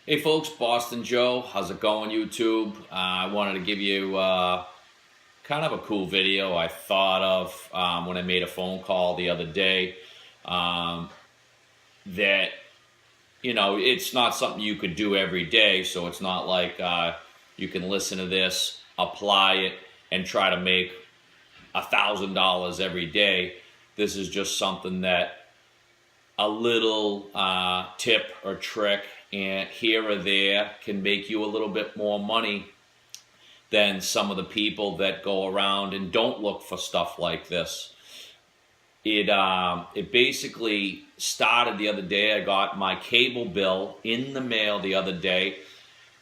Hey folks, Boston Joe, how's it going YouTube? I wanted to give you kind of a cool video I thought of when I made a phone call the other day that, it's not something you could do every day, so it's not like you can listen to this, apply it, and try to make $1,000 every day. This is just something that a little tip or trick and here or there can make you a little bit more money than some of the people that go around and don't look for stuff like this. It basically started the other day. I got my cable bill in the mail the other day,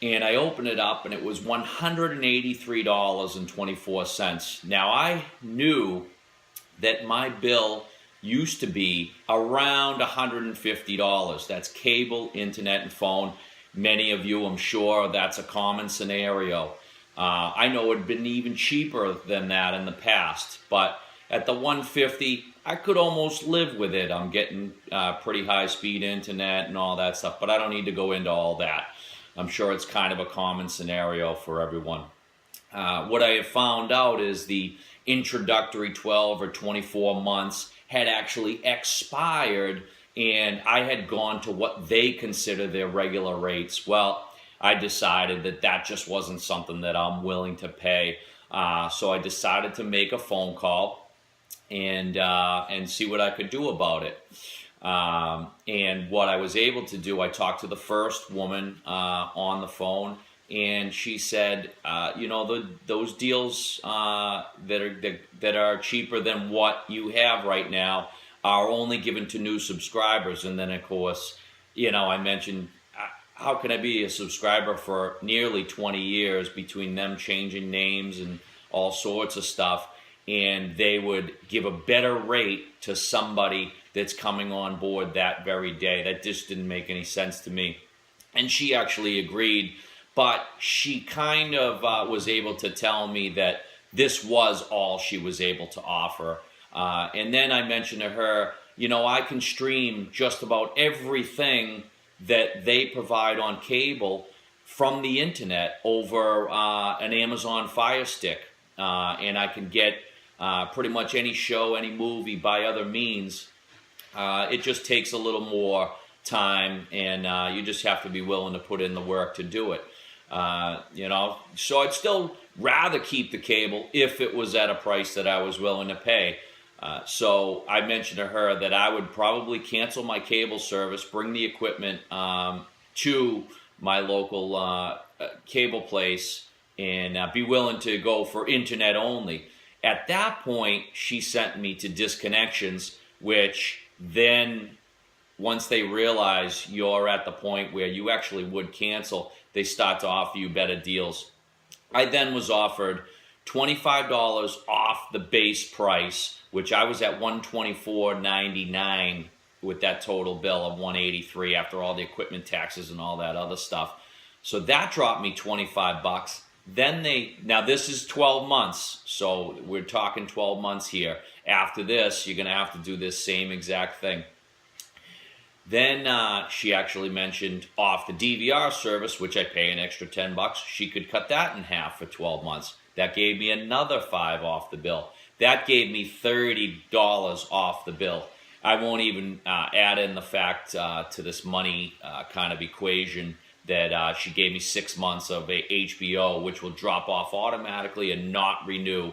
and I opened it up, and it was $183.24. Now, I knew that my bill used to be around $150. That's cable, internet, and phone. Many of you, I'm sure, that's a common scenario. I know it had been even cheaper than that in the past, but at the $150, I could almost live with it. I'm getting pretty high-speed internet and all that stuff, but I don't need to go into all that. I'm sure it's kind of a common scenario for everyone. What I have found out is the introductory 12 or 24 months had actually expired, and I had gone to what they consider their regular rates. Well, I decided that just wasn't something that I'm willing to pay. So I decided to make a phone call and see what I could do about it. And what I was able to do, I talked to the first woman on the phone, and she said, those deals that are cheaper than what you have right now are only given to new subscribers. And then, of course, I mentioned, how can I be a subscriber for nearly 20 years between them changing names and all sorts of stuff, and they would give a better rate to somebody that's coming on board that very day? That just didn't make any sense to me. And she actually agreed. But she kind of was able to tell me that this was all she was able to offer. And then I mentioned to her, I can stream just about everything that they provide on cable from the internet over an Amazon Fire Stick. And I can get pretty much any show, any movie by other means. It just takes a little more time, and you just have to be willing to put in the work to do it. So I'd still rather keep the cable if it was at a price that I was willing to pay. So I mentioned to her that I would probably cancel my cable service, bring the equipment to my local cable place, and be willing to go for internet only. At that point, she sent me to Disconnections, which then, once they realize you're at the point where you actually would cancel, they start to offer you better deals. I then was offered $25 off the base price, which I was at $124.99 with that total bill of $183 after all the equipment taxes and all that other stuff. So that dropped me $25. Then now this is 12 months, so we're talking 12 months here. After this, you're going to have to do this same exact thing. Then she actually mentioned off the DVR service, which I pay an extra $10, she could cut that in half for 12 months. That gave me another $5 off the bill. That gave me $30 off the bill. I won't even add in the fact to this money kind of equation that she gave me 6 months of HBO, which will drop off automatically and not renew.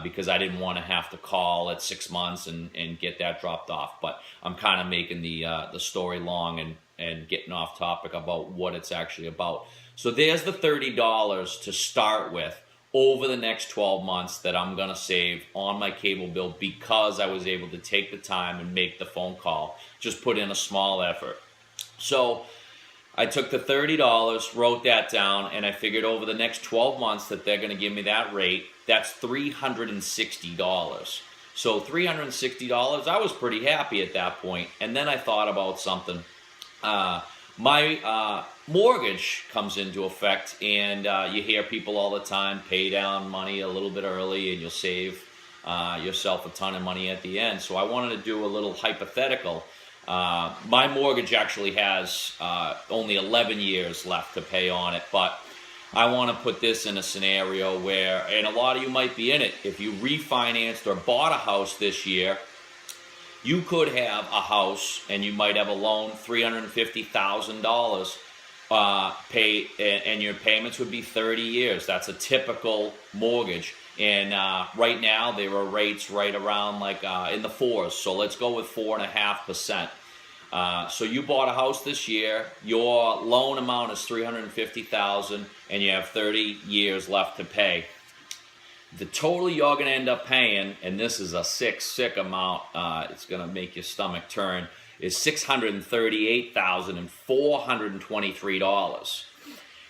Because I didn't want to have to call at 6 months and get that dropped off. But I'm kind of making the story long and getting off topic about what it's actually about. So there's the $30 to start with over the next 12 months that I'm going to save on my cable bill because I was able to take the time and make the phone call. Just put in a small effort. So I took the $30, wrote that down, and I figured over the next 12 months that they're going to give me that rate. That's $360. So $360, I was pretty happy at that point. And then I thought about something. My mortgage comes into effect, and you hear people all the time pay down money a little bit early and you'll save yourself a ton of money at the end. So I wanted to do a little hypothetical. My mortgage actually has only 11 years left to pay on it, but I want to put this in a scenario where, and a lot of you might be in it, if you refinanced or bought a house this year, you could have a house and you might have a loan, $350,000 pay, and your payments would be 30 years. That's a typical mortgage. And right now, there are rates right around like in the 4s. So let's go with 4.5%. So you bought a house this year. Your loan amount is $350,000, and you have 30 years left to pay. The total you're going to end up paying, and this is a sick amount, it's going to make your stomach turn, is $638,423.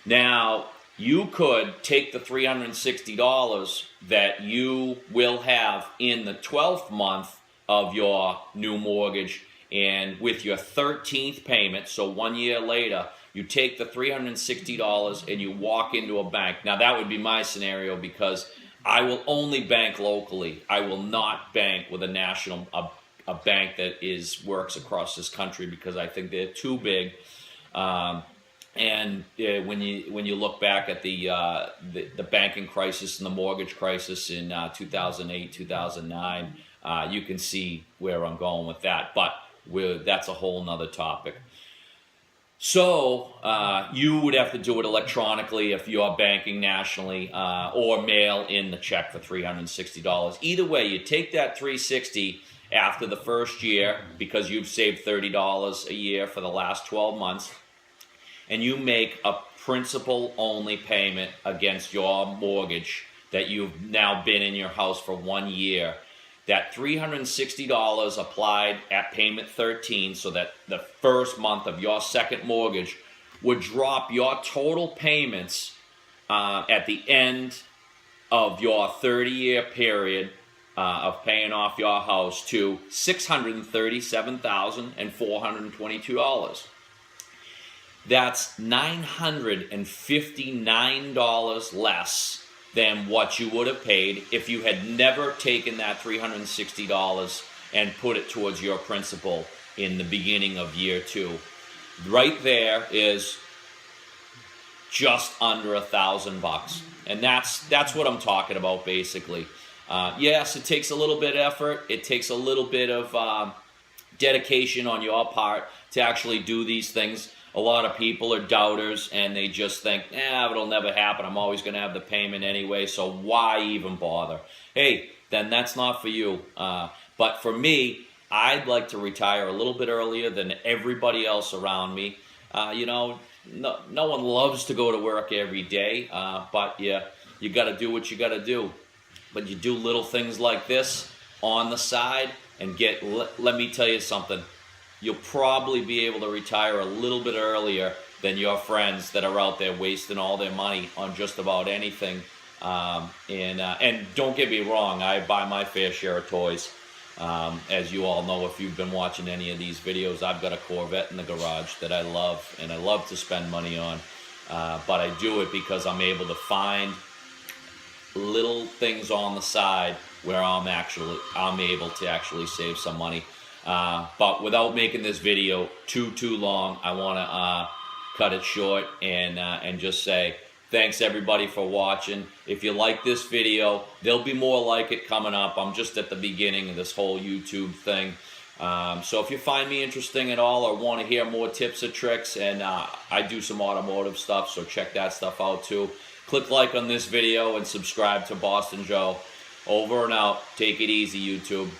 Now, you could take the $360 that you will have in the 12th month of your new mortgage, and with your 13th payment, so 1 year later, you take the $360 and you walk into a bank. Now, that would be my scenario because I will only bank locally. I will not bank with a national, a bank that works across this country, because I think they're too big. When you look back at the banking crisis and the mortgage crisis in 2008, 2009, you can see where I'm going with that. But that's a whole nother topic. So you would have to do it electronically if you're banking nationally, or mail in the check for $360. Either way, you take that $360 after the first year, because you've saved $30 a year for the last 12 months, and you make a principal-only payment against your mortgage that you've now been in your house for 1 year. That $360 applied at payment 13, so that the first month of your second mortgage would drop your total payments at the end of your 30-year period of paying off your house to $637,422. That's $959 less than what you would have paid if you had never taken that $360 and put it towards your principal in the beginning of year 2. Right there is just under $1,000, and that's what I'm talking about basically. Yes, it takes a little bit of effort. It takes a little bit of dedication on your part to actually do these things. A lot of people are doubters, and they just think, it'll never happen. I'm always going to have the payment anyway, so why even bother? Hey, then that's not for you. But for me, I'd like to retire a little bit earlier than everybody else around me. No one loves to go to work every day, but you got to do what you got to do. But you do little things like this on the side, and let me tell you something. You'll probably be able to retire a little bit earlier than your friends that are out there wasting all their money on just about anything. And don't get me wrong, I buy my fair share of toys. As you all know, if you've been watching any of these videos, I've got a Corvette in the garage that I love, and I love to spend money on. But I do it because I'm able to find little things on the side where I'm able to actually save some money. But without making this video too long, I want to cut it short and just say thanks everybody for watching. If you like this video, there'll be more like it coming up. I'm just at the beginning of this whole YouTube thing. So if you find me interesting at all or want to hear more tips or tricks, and I do some automotive stuff, so check that stuff out too. Click like on this video and subscribe to Boston Joe. Over and out. Take it easy, YouTube.